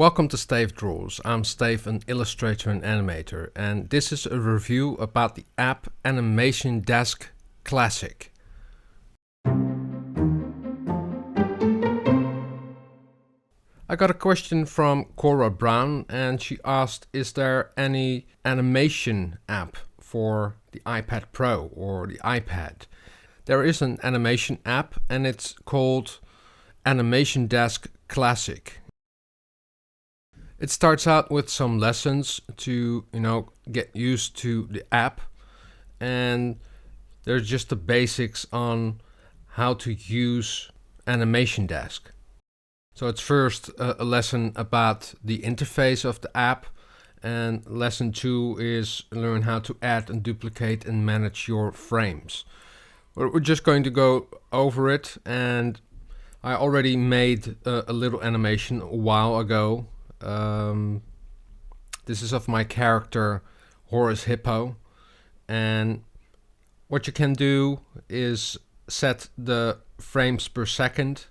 Welcome to Stayf Doodles. I'm Stayf, an illustrator and animator, and this is a review about the app Animation Desk Classic. I got a question from Cora Brown, and she asked, is there any animation app for the iPad Pro or the iPad? There is an animation app, and it's called Animation Desk Classic. It starts out with some lessons to, get used to the app, and there's just the basics on how to use Animation Desk. So it's first a lesson about the interface of the app, and lesson 2 is learn how to add and duplicate and manage your frames. We're just going to go over it, and I already made a little animation a while ago. This is of my character Horace Hippo, and what you can do is set the frames per second,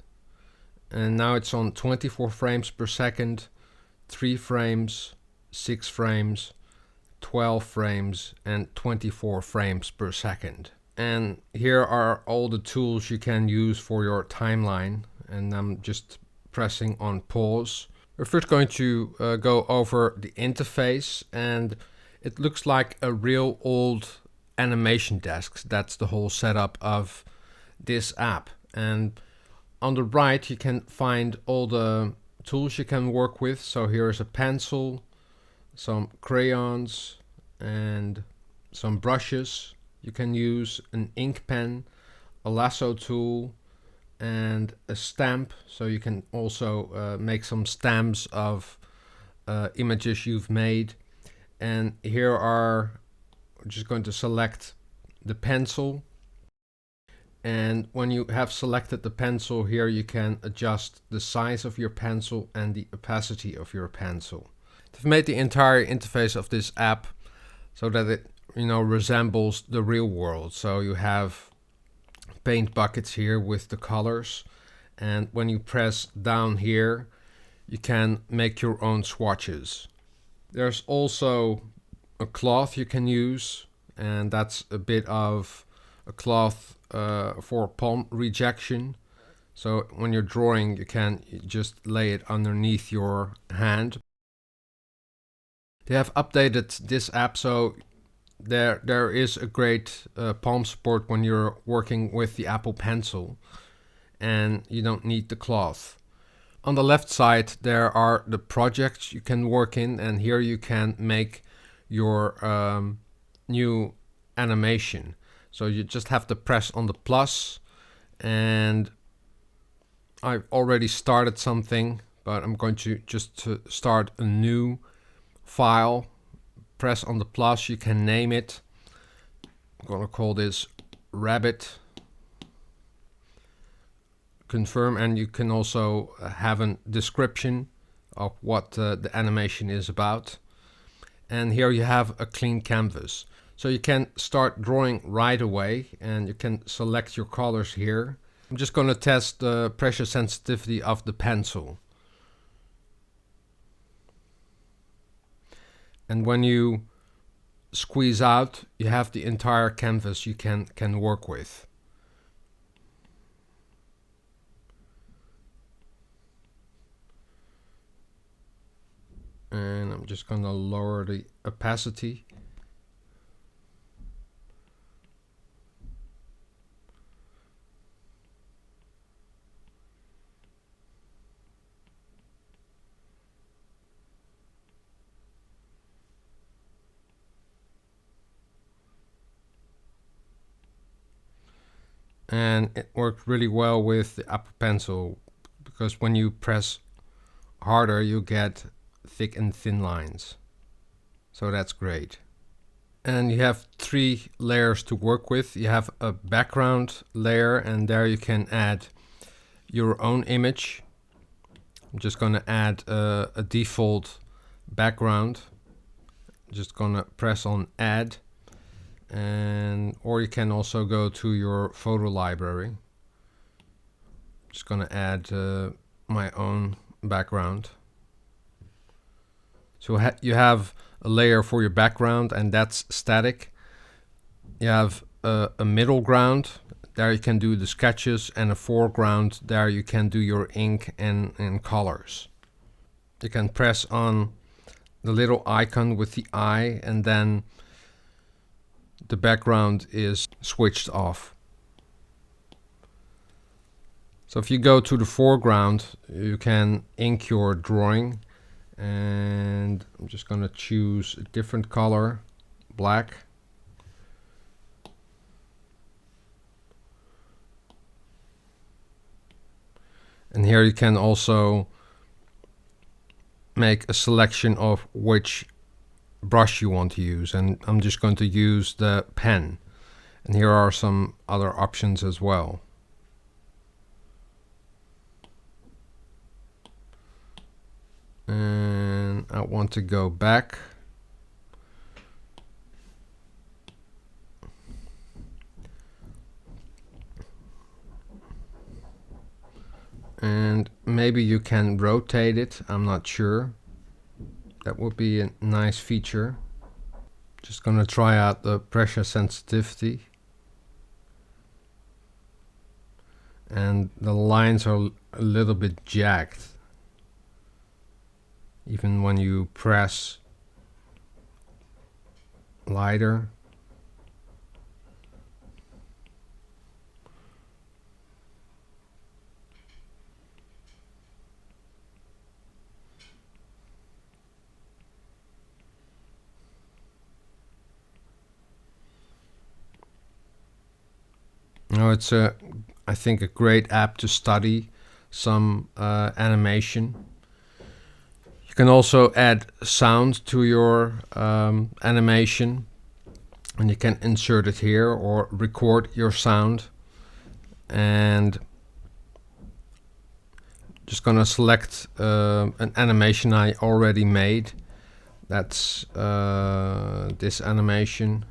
and now it's on 24 frames per second, 3 frames, 6 frames, 12 frames, and 24 frames per second. And here are all the tools you can use for your timeline, and I'm just pressing on pause. We're first going to go over the interface, and it looks like a real old animation desk. That's the whole setup of this app. And on the right you can find all the tools you can work with. So here is a pencil, some crayons, and some brushes. You can use an ink pen, a lasso tool, and a stamp, so you can also make some stamps of images you've made. And here are, we're just going to select the pencil, and when you have selected the pencil, here you can adjust the size of your pencil and the opacity of your pencil. I've made the entire interface of this app so that it resembles the real world. So you have paint buckets here with the colors, and when you press down here you can make your own swatches. There's also a cloth you can use, and that's a bit of a cloth for palm rejection. So when you're drawing, you can just lay it underneath your hand. They have updated this app, so there is a great palm support when you're working with the Apple Pencil, and you don't need the cloth. On the left side there are the projects you can work in, and here you can make your new animation. So you just have to press on the plus, and I've already started something, but I'm going to just start a new file. Press on the plus, you can name it. I'm gonna call this rabbit. Confirm, and you can also have a description of what the animation is about. And here you have a clean canvas. So you can start drawing right away, and you can select your colors here. I'm just gonna test the pressure sensitivity of the pencil. And when you squeeze out, you have the entire canvas you can work with. And I'm just going to lower the opacity. And it worked really well with the Apple Pencil, because when you press harder you get thick and thin lines. So that's great. And you have 3 layers to work with. You have a background layer, and there you can add your own image. I'm just going to add a default background. I'm just going to press on add. Or you can also go to your photo library. Just gonna add my own background. So you have a layer for your background, and that's static. You have a middle ground. There you can do the sketches, and a foreground. There you can do your ink and colors. You can press on the little icon with the eye, and then the background is switched off. So if you go to the foreground, you can ink your drawing, and I'm just going to choose a different color, black. And here you can also make a selection of which brush you want to use, and I'm just going to use the pen. And here are some other options as well. And I want to go back. And maybe you can rotate it, I'm not sure. That would be a nice feature. Just gonna try out the pressure sensitivity. And the lines are a little bit jagged, even when you press lighter. No, it's I think a great app to study some animation. You can also add sound to your animation, and you can insert it here or record your sound. And just gonna select an animation I already made. That's this animation.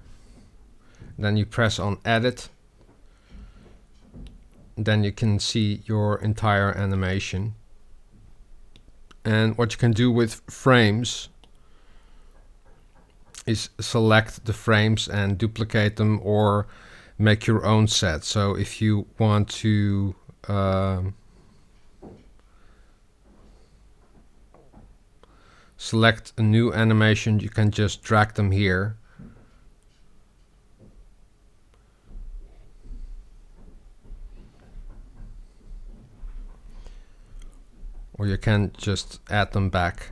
Then you press on edit. Then you can see your entire animation. And what you can do with frames is select the frames and duplicate them, or make your own set. So if you want to select a new animation, you can just drag them here. Or you can just add them back.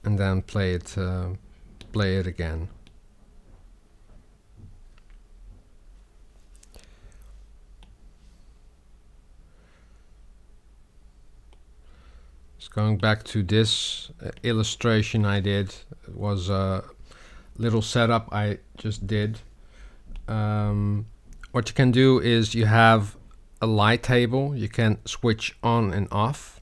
And then play it again. Just going back to this illustration I did. It was a little setup I just did. What you can do is you have a light table. You can switch on and off.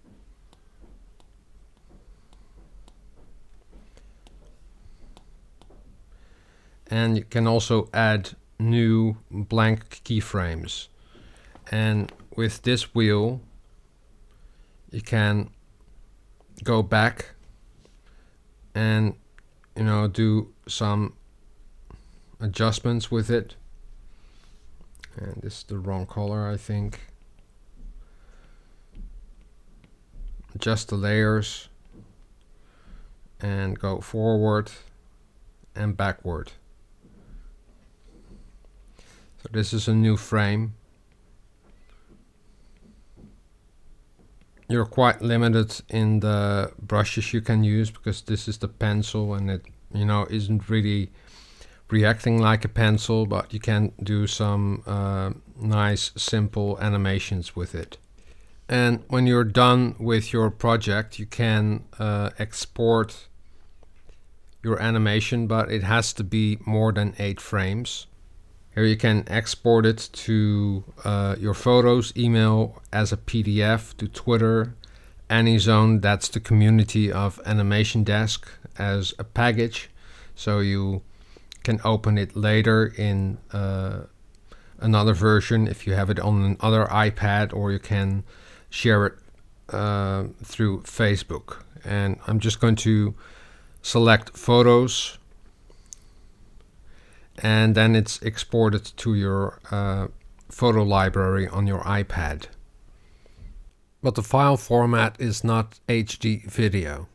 And you can also add new blank keyframes. And with this wheel, you can go back and do some adjustments with it. And this is the wrong color, I think. Adjust the layers and go forward and backward. So this is a new frame. You're quite limited in the brushes you can use, because this is the pencil and it isn't really reacting like a pencil, but you can do some nice simple animations with it. And when you're done with your project, you can export your animation, but it has to be more than 8 frames. Here you can export it to your photos, email, as a PDF, to Twitter, AnyZone, that's the community of Animation Desk, as a package. So you can open it later in a another version if you have it on another iPad, or you can share it through Facebook. And I'm just going to select Photos, and then it's exported to your photo library on your iPad. But the file format is not HD video.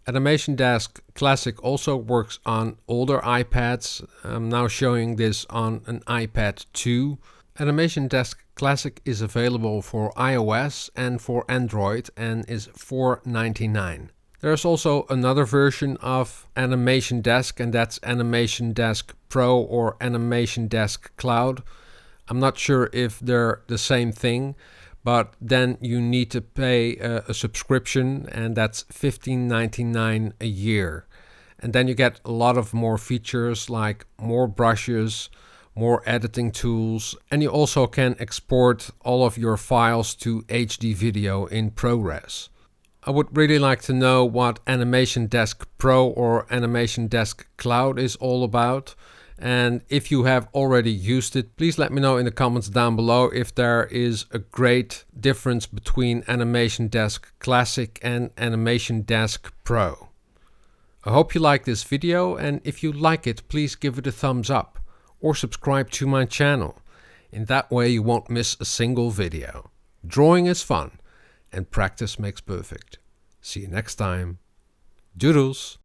Animation Desk Classic also works on older iPads. I'm now showing this on an iPad 2. Animation Desk Classic is available for iOS and for Android and is $4.99. There's also another version of Animation Desk, and that's Animation Desk Pro or Animation Desk Cloud. I'm not sure if they're the same thing, but then you need to pay a subscription, and that's $15.99 a year. And then you get a lot of more features like more brushes, more editing tools, and you also can export all of your files to HD video in ProRes. I would really like to know what Animation Desk Pro or Animation Desk Cloud is all about. And if you have already used it, please let me know in the comments down below if there is a great difference between Animation Desk Classic and Animation Desk Pro. I hope you like this video, and if you like it, please give it a thumbs up or subscribe to my channel. In that way you won't miss a single video. Drawing is fun, and practice makes perfect. See you next time. Doodles!